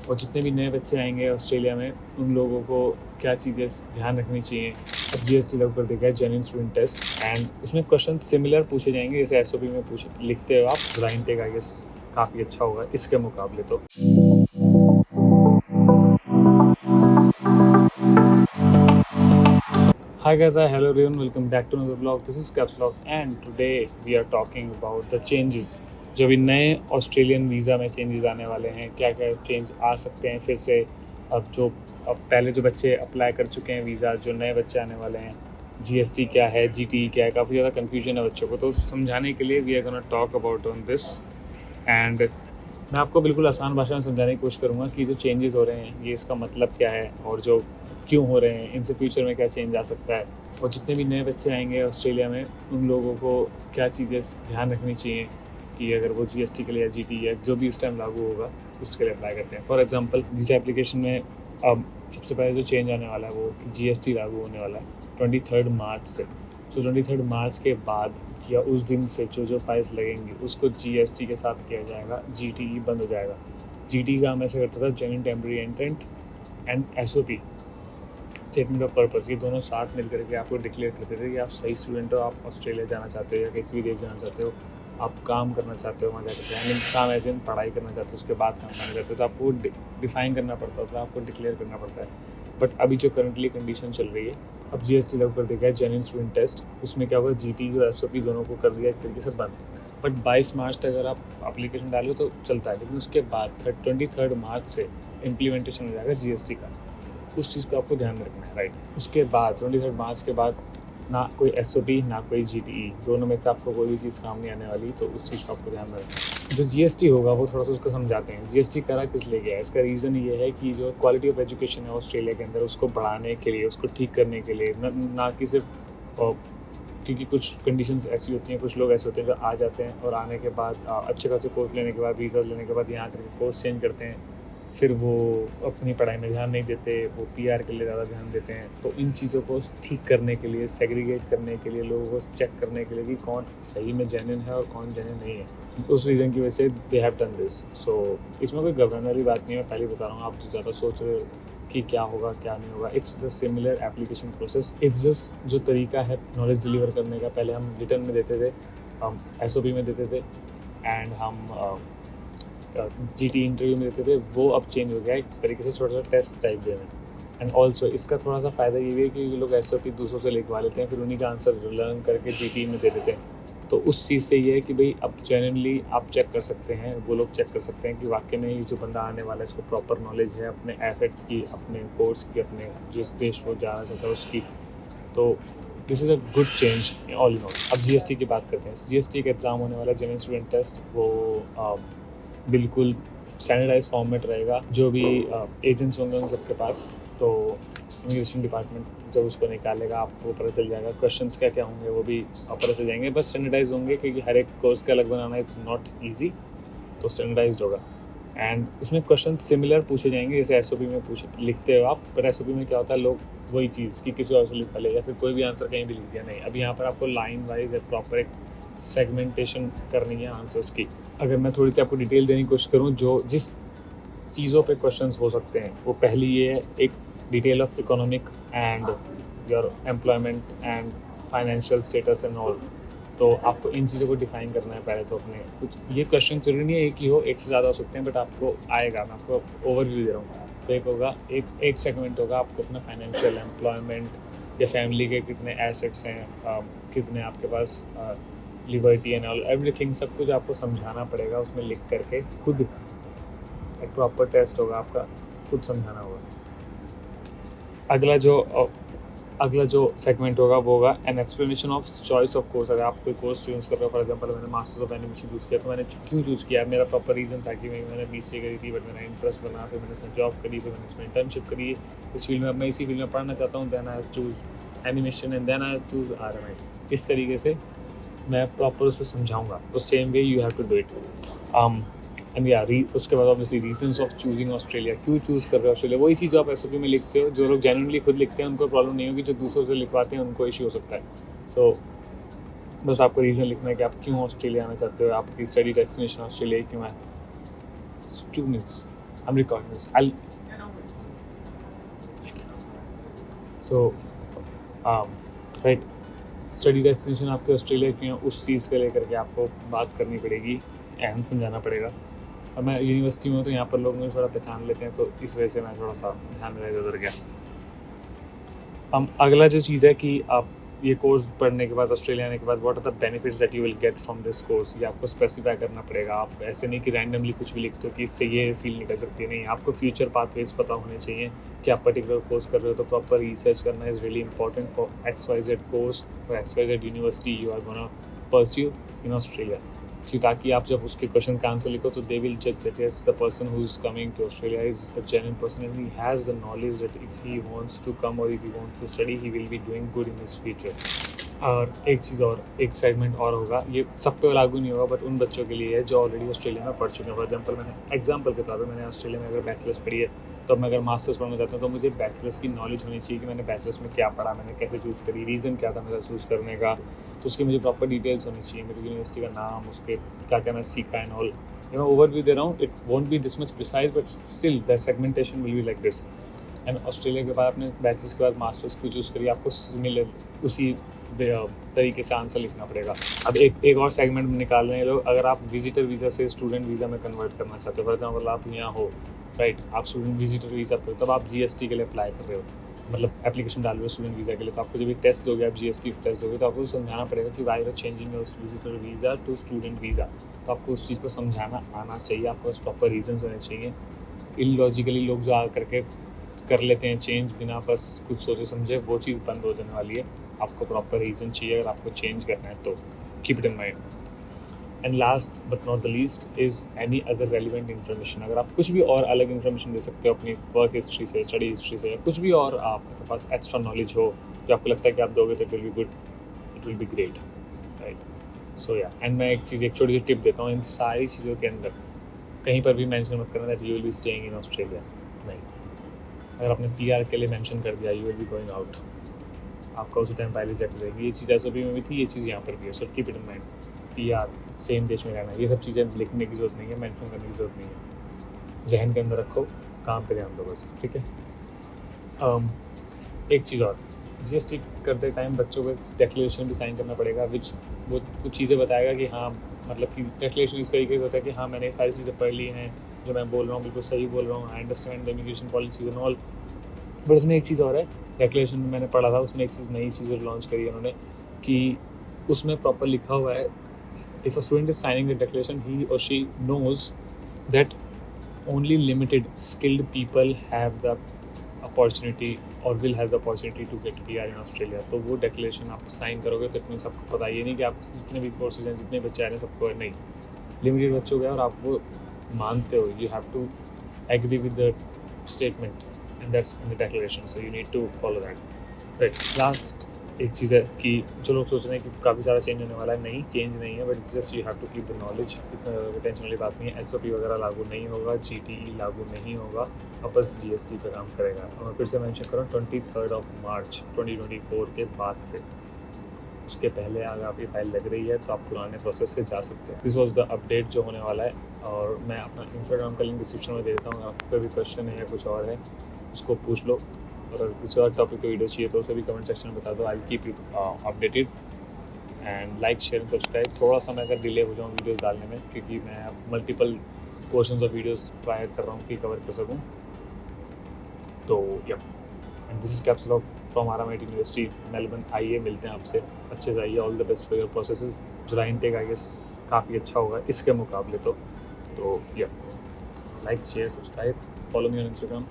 और जितने भी नए बच्चे आएंगे ऑस्ट्रेलिया में उन लोगों को क्या चीज़ें ध्यान रखनी चाहिए। अब जीएसटी लागू कर दिया है जेन्युइन स्टूडेंट टेस्ट, एंड उसमें क्वेश्चन सिमिलर पूछे जाएंगे जैसे एसओपी में लिखते हो आप। राइन टेक आई गेस काफ़ी अच्छा होगा इसके मुकाबले। तो Hi guys, hello everyone, welcome back to another vlog. This is Caps Vlog and today we are talking about the changes. जो भी नए ऑस्ट्रेलियन वीज़ा में चेंजेस आने वाले हैं, क्या क्या चेंज आ सकते हैं फिर से। अब पहले जो बच्चे अप्लाई कर चुके हैं वीज़ा, जो नए बच्चे आने वाले हैं, जीएसटी क्या है, जीटीई क्या है, काफ़ी ज़्यादा कन्फ्यूजन है बच्चों को। तो समझाने के लिए we are gonna talk about on this, and मैं आपको बिल्कुल आसान भाषा में समझाने की कोशिश करूँगा कि जो चेंजेस हो रहे हैं ये इसका मतलब क्या है और जो क्यों हो रहे हैं, इनसे फ्यूचर में क्या चेंज आ सकता है, और जितने भी नए बच्चे आएंगे ऑस्ट्रेलिया में उन लोगों को क्या चीज़ें ध्यान रखनी चाहिए कि अगर वो जीएसटी के लिए या जीटी या जो भी इस टाइम लागू होगा उसके लिए अप्लाई करते हैं। फॉर एग्जांपल वीज़ा एप्लीकेशन में अब सबसे पहले जो चेंज आने वाला है वो जीएसटी लागू होने वाला है 23 मार्च से। तो 23 मार्च के बाद या उस दिन से जो प्राइस लगेंगे उसको जीएसटी के साथ किया जाएगा, जीटीई बंद हो जाएगा। जीटीई का हम ऐसे करता था genuine temporary एंट्रेंट and SOP, statement of purpose, ये दोनों साथ मिलकर के आपको डिक्लेयर करते थे कि आप सही स्टूडेंट हो, आप ऑस्ट्रेलिया जाना चाहते हो या किसी भी देश जाना चाहते हो, आप काम करना चाहते हो वहाँ जाकर, आई मीन काम ऐसे पढ़ाई करना चाहते हो उसके बाद काम करना चाहते हो, तो आपको डिफाइन करना पड़ता था, आपको डिक्लेयर करना पड़ता है। बट अभी जो करंटली कंडीशन चल रही है, अब जीएसटी लागू कर दिया है जेन्युइन स्टूडेंट टेस्ट, उसमें क्या होगा, जीटी और एसओपी दोनों को कर दिया एक तरीके से बंद। बट 22 मार्च तक अगर आप एप्लीकेशन डालो तो चलता है, लेकिन उसके बाद 23 मार्च से इम्प्लीमेंटेशन हो जाएगा जीएसटी का। उस चीज़ को आपको ध्यान में रखना है, राइट। उसके बाद 23 मार्च के बाद ना कोई एसओपी ना कोई जीटीई, दोनों में से आपको कोई भी चीज़ काम नहीं आने वाली, तो उस चीज़ को आपको ध्यान में रखना है। जो जीएसटी होगा वो थोड़ा सा उसको समझाते हैं। जीएसटी करा किस लिए गया है, इसका रीज़न ये है कि जो क्वालिटी ऑफ एजुकेशन है ऑस्ट्रेलिया के अंदर उसको बढ़ाने के लिए, उसको ठीक करने के लिए, ना कि सिर्फ क्योंकि कुछ कंडीशंस ऐसी होती हैं, कुछ लोग ऐसे होते हैं जो आ जाते हैं और आने के बाद अच्छे खासे कोर्स लेने के बाद, वीज़ा लेने के बाद यहाँ करके कोर्स चेंज करते हैं, फिर वो अपनी पढ़ाई में ध्यान नहीं देते, वो पीआर के लिए ज़्यादा ध्यान देते हैं। तो इन चीज़ों को ठीक करने के लिए, सेग्रीगेट करने के लिए, लोगों को चेक करने के लिए कि कौन सही में जेन्युइन है और कौन जेन्युइन नहीं है, उस रीज़न की वजह से दे हैव डन दिस। सो इसमें कोई घबराने वाली बात नहीं है, मैं पहले बता रहा हूँ। आप जो ज़्यादा सोच रहे हो कि क्या होगा क्या नहीं होगा, it's the similar application process. It's just जो तरीका है नॉलेज डिलीवर करने का, पहले हम रिटर्न में देते थे, हम एसओपी में देते थे, एंड हम जीटी इंटरव्यू में देते थे, वो अब चेंज हो गया है एक तरीके से छोटा सा टेस्ट टाइप देना। एंड ऑल्सो इसका थोड़ा सा फ़ायदा ये भी है कि ये लोग एसओपी दूसरों से लिखवा लेते हैं, फिर उन्हीं का आंसर लर्न करके जीटी में दे देते हैं। तो उस चीज़ से ये है कि भाई अब जेन्युइनली आप चेक कर सकते हैं, वो लोग चेक कर सकते हैं कि वाकई में ये जो बंदा आने वाला है इसको प्रॉपर नॉलेज है अपने एसेट्स की, अपने कोर्स की, अपने जिस देश वो जाना चाहता है उसकी। तो this is a good change all in all. अब जीएसटी की बात करते हैं। जीएसटी का एग्ज़ाम होने वाला जेन्युइन स्टूडेंट टेस्ट, वो बिल्कुल स्टैंडर्डाइज फॉर्मेट रहेगा। जो भी एजेंट्स होंगे उन सबके पास, तो इमिग्रेशन डिपार्टमेंट जब उसको निकालेगा आपको पता चल जाएगा क्वेश्चंस क्या क्या होंगे, वो भी पता चल जाएंगे। बस स्टैंडर्डाइज होंगे क्योंकि हर एक कोर्स का अलग बनाना इट्स नॉट ईजी, तो स्टैंडर्डाइज होगा। एंड उसमें क्वेश्चन सिमिलर पूछे जाएंगे जैसे एसओपी में लिखते हो आप। बट एसओपी में क्या होता है, लोग वही चीज़ कि किसी और से लिखा ले या फिर कोई भी आंसर कहीं भी लिख दिया, नहीं। अब यहाँ पर आपको लाइन वाइज प्रॉपर एक सेगमेंटेशन करनी है आंसर्स की। अगर मैं थोड़ी सी आपको डिटेल देने की कोशिश करूँ, जो जिस चीज़ों पे क्वेश्चंस हो सकते हैं, वो पहली ये है, एक detail of economic and your employment and financial status and all. तो आपको इन चीज़ों को डिफाइन करना है पहले। तो अपने कुछ ये क्वेश्चन जरूरी नहीं है एक ही हो, एक से ज़्यादा हो सकते हैं, बट आपको आएगा। मैं आपको ओवरव्यू दे रहा हूँ। तो एक होगा, एक सेगमेंट होगा आपको अपना फाइनेंशियल, एम्प्लॉयमेंट या फैमिली के कितने एसेट्स हैं, कितने आपके पास लिबर्टी एंड ऑल एवरीथिंग, सब कुछ आपको समझाना पड़ेगा उसमें लिख करके खुद। एक प्रॉपर टेस्ट होगा आपका, खुद समझाना होगा। अगला जो सेगमेंट होगा वो होगा an explanation of choice of course. अगर आप कोई कोर्स चूज़ कर रहे हो, फॉर एग्जांपल मैंने मास्टर्स ऑफ एनिमेशन चूज़ किया, तो मैंने क्यों चूज़ किया, मेरा प्रॉपर रीज़न था कि मैंने बीसीए करी थी, बट मेरा इंटरेस्ट बना, फिर मैंने इसमें जॉब करी, फिर मैंने इसमें इंटर्नशिप करी इस फील्ड में, अब मैं इसी फील्ड में पढ़ना चाहता हूँ, then I choose animation and then I choose RMIT। इस तरीके से मैं प्रॉपर उस पर समझाऊँगा। तो same way you have to do it. And या उसके बाद obviously reasons of choosing Australia, क्यों चूज़ कर रहे हो ऑस्ट्रेलिया, वही चीज़ आप एसओपी में लिखते हो। जो लोग जेन्युइनली खुद लिखते हैं उनको प्रॉब्लम नहीं होगी, जो दूसरों से लिखवाते हैं उनको इश्यू हो सकता है। सो बस आपको रीज़न लिखना है कि आप क्यों ऑस्ट्रेलिया आना चाहते हो, आपकी स्टडी डेस्टिनेशन ऑस्ट्रेलिया क्यों है। 2 minutes. I'm recording this. So, right, study destination आपके ऑस्ट्रेलिया की है, उस चीज़ को लेकर के आपको बात करनी पड़ेगी एंड समझाना पड़ेगा। और मैं यूनिवर्सिटी में हूँ तो यहाँ पर लोग मुझे थोड़ा पहचान लेते हैं, तो इस वजह से मैं थोड़ा सा ध्यान में इधर गया। अगला जो चीज़ है कि आप ये कोर्स पढ़ने के बाद, ऑस्ट्रेलिया आने के बाद, what are the benefits that you will get from this course, ये आपको स्पेसिफाई करना पड़ेगा। आप ऐसे नहीं कि रैंडमली कुछ भी लिख दो कि इससे ये फील्ड निकल सकती है, नहीं, आपको फ्यूचर पाथवेज पता होने चाहिए कि आप पर्टिकुलर कोर्स कर रहे हो, तो प्रॉपर रिसर्च करना is really important for XYZ course और XYZ university you are gonna pursue in Australia. ताकि आप जब उसके क्वेश्चन का आंसर लिखो तो दे विल जज that yes the person who is coming to Australia is a genuine person and he has the knowledge that if he wants to come और if he wants to study he will be doing good in his future. और एक चीज़ और, एक segment और होगा, ये सब पे लागू नहीं होगा बट उन बच्चों के लिए है जो ऑलरेडी ऑस्ट्रेलिया में पढ़ चुके हैं। फॉर एग्जाम्पल के तौर पर मैंने ऑस्ट्रेलिया में अगर बैचलर्स पढ़ी है, तो मैं अगर मास्टर्स पढ़ना चाहता हूँ तो मुझे बैचलर्स की नॉलेज होनी चाहिए कि मैंने बैचलर्स में क्या पढ़ा, मैंने कैसे चूज़ करी, रीज़न क्या था मेरा चूज़ करने का, तो उसकी मुझे प्रॉपर डिटेल्स होनी चाहिए, मेरी यूनिवर्सिटी का नाम, उसके क्या क्या मैं सीखा एंड ऑल। मैं ओवरव्यू दे रहा हूँ, it won't be this much precise but still the segmentation will be like this. And Australia के बाद आपने बैचलर्स के बाद मास्टर्स को चूज़ करिए, आपको सिमिलर उसी तरीके से आंसर लिखना पड़ेगा। अब एक और सेगमेंट निकाल रहे हैं लोग, अगर आप विजिटर वीज़ा से स्टूडेंट वीज़ा में कन्वर्ट करना चाहते हो, फॉर एग्जाम्पल आप यहाँ हो, राइट, आप स्टूडेंट विजिटर वीज़ा पे हो, तब आप GST के लिए अप्लाई कर रहे हो, मतलब एप्लीकेशन डाल रहे हो स्टूडेंट वीज़ा के लिए, तो आपको जब भी टेस्ट दोगे, आप GST टेस्ट दोगे, तो आपको समझाना पड़ेगा कि why are changing your visitor visa to student visa. तो आपको उस चीज़ को समझाना आना चाहिए, आपको उस प्रॉपर रीजन होने चाहिए। इलॉजिकली लोग जो आ करके कर लेते हैं चेंज बिना बस कुछ सोचे समझे, वो चीज़ बंद हो जाने वाली है। आपको प्रॉपर रीज़न चाहिए अगर आपको चेंज करना है, तो keep it in mind. And last but not the least is any other relevant information. अगर आप कुछ भी और अलग इन्फॉर्मेशन दे सकते हो अपनी वर्क हिस्ट्री से, स्टडी हिस्ट्री से, या कुछ भी और आपके पास एक्स्ट्रा नॉलेज हो जो आपको लगता है कि आप दोगे तो it will be good, it will be great, right. So yeah, and मैं एक छोटी सी टिप देता हूँ, इन सारी चीज़ों के अंदर कहीं पर भी मेंशन मत करना that you will be staying in Australia. नहीं, अगर आपने PR के लिए मेंशन कर दिया you will be going out, आपका उसी टाइम पहले चेक रहेगी। ये चीज़ SOP में भी थी, ये चीज़ यहाँ पर भी है। So keep it in mind, PR same देश में रहना, ये सब चीज़ें लिखने की ज़रूरत नहीं है, मेंशन करने की ज़रूरत नहीं है, जहन के अंदर रखो, काम पे ध्यान दो बस, ठीक है। एक चीज़ और, GST करते टाइम बच्चों को डिक्लेरेशन भी साइन करना पड़ेगा, विच वो कुछ चीज़ें बताएगा कि हाँ, मतलब कि डिक्लेरेशन इस तरीके से होता है कि हाँ मैंने सारी चीज़ें पढ़ ली हैं, जो मैं बोल रहा हूँ बिल्कुल सही बोल रहा हूँ, I understand the immigration policies and all. But उसमें एक चीज़ और है, डिक्लेरेशन में मैंने पढ़ा था, उसमें एक चीज़ नई चीज़ लॉन्च करी है उन्होंने, कि उसमें प्रॉपर लिखा हुआ है, if a student is signing the declaration, he or she knows that only limited skilled people have the opportunity or will have the opportunity to get PR in Australia। तो वो declaration आप sign करोगे तो इतनी सबको पता, ये नहीं कि आप जितने भी कोर्सेज हैं, जितने बच्चे आ रहे हैं सबको, नहीं, लिमिटेड बच्चों के और आप वो मानते हो, you have to agree with the statement and that's in the declaration, so you need to follow that, right। Last एक चीज़ है कि जो लोग सोच रहे हैं कि काफ़ी सारा चेंज होने वाला है, नहीं, चेंज नहीं है, but just you have to keep the knowledge. इतना टेंशन वाली बात नहीं है, SOP वगैरह लागू नहीं होगा, GTE लागू नहीं होगा, अब बस GST पे काम करेगा। और मैं फिर से मेंशन कर रहा हूँ 23 मार्च 2024 के बाद से, उसके पहले अगर आपकी फाइल लग रही है तो आप पुराने प्रोसेस से जा सकते हैं। दिस वॉज द अपडेट जो होने वाला है, और मैं अपना Instagram का लिंक डिस्क्रिप्शन में दे देता हूँ, आपको कोई भी क्वेश्चन है या कुछ और है उसको पूछ लो, और अगर किसी और टॉपिक की वीडियो चाहिए तो उसे भी कमेंट सेक्शन में बता दो, I will keep you updated. And like, share and subscribe. थोड़ा सा मैं अगर डिले हो जाऊँ वीडियोस डालने में, क्योंकि मैं अब multiple portions of videos try कर रहा हूँ कि कवर कर सकूँ, तो yeah. And this is caps lock from RMIT university Melbourne. आइए मिलते हैं आपसे, अच्छे से आइए, all the best for your processes. July intake I guess काफ़ी अच्छा होगा इसके मुकाबले, तो yeah, like, share, subscribe, follow me on Instagram।